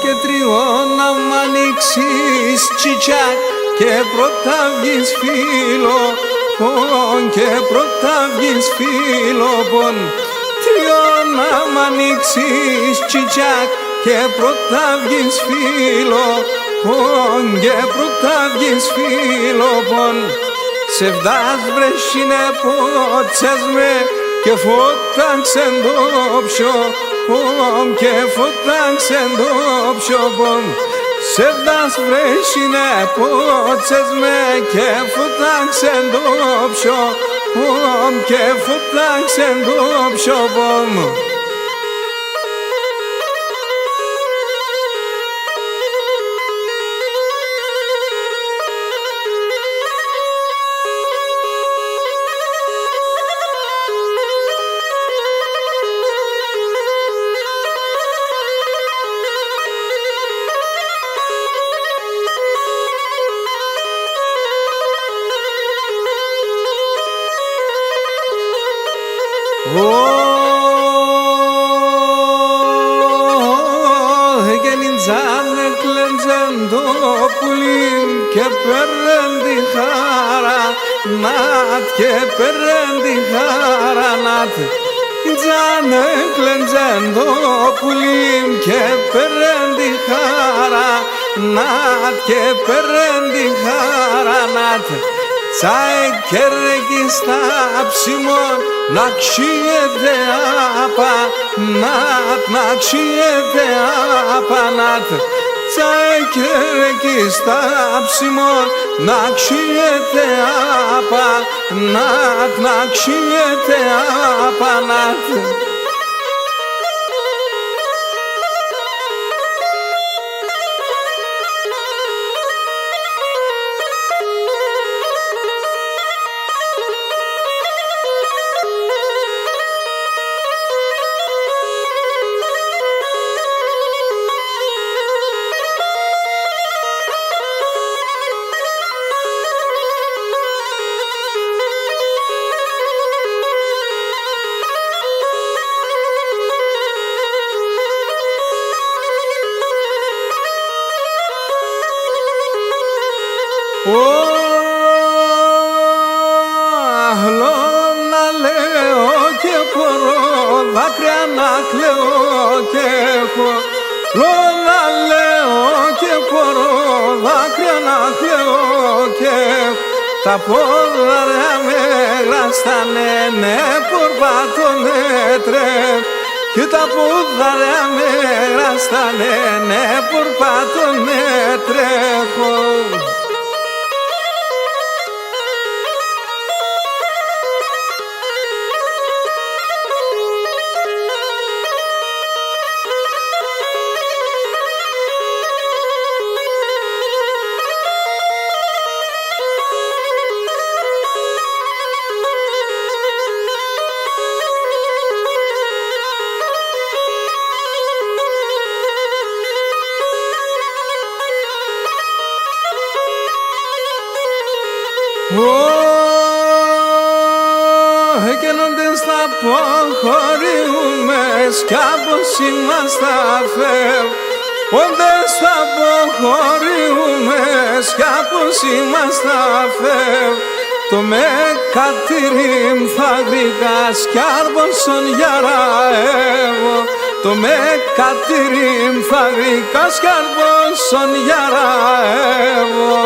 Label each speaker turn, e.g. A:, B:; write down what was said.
A: και τριών να μ' ανοίξεις τσιτσάκ και πρώτα βγεις φίλο και πρώτα βγεις φίλο τριών να μ' ανοίξεις τσιτσάκ και πρώτα βγεις φίλο και πρώτα βγεις φίλο σε βδάς βρέσινε πότσες με και φώταξεν το ψιο και φώταξεν το ψιο σε βδάς βρέσινε πότσες με και φώταξεν το ψιο και φώταξεν το ψιο Γεννητζάνε κλέντζεν το πουλί και παίρνεν τη χαρά νατ και παίρνεν τη χαρά νατ Τζάνε κλέντζεν το πουλί και παίρνεν τη χαρά νατ και παίρνεν τη χαρά νατ Τσάι κέρκι στα ψημόν να ξύεται απα νατ, να ξύεται απα νατ Τσάι κέρκι στα ψημόν να ξύεται απα νατ, να ξύεται απα νατ Αχλώ να λέω και μπορώ δάκρυα να κλαίω και έχω να λέω και μπορώ δάκρυα να κλαίω και έχω τα πόδαρια με γραστάνε ναι πορπάτωνε τρέχω και τα πόδαρια με γραστάνε ναι πορπάτωνε τρέχω Εκένοντες θα αποχωρούμε σκάπως είμαστε αφέλ Όντες θα αποχωρούμε σκάπως είμαστε αφέλ Το με κατήριμ θα γρήκα σκάρπωσον γιαραεύω Το με κατήριμ θα γρήκα σκάρπωσον γιαραεύω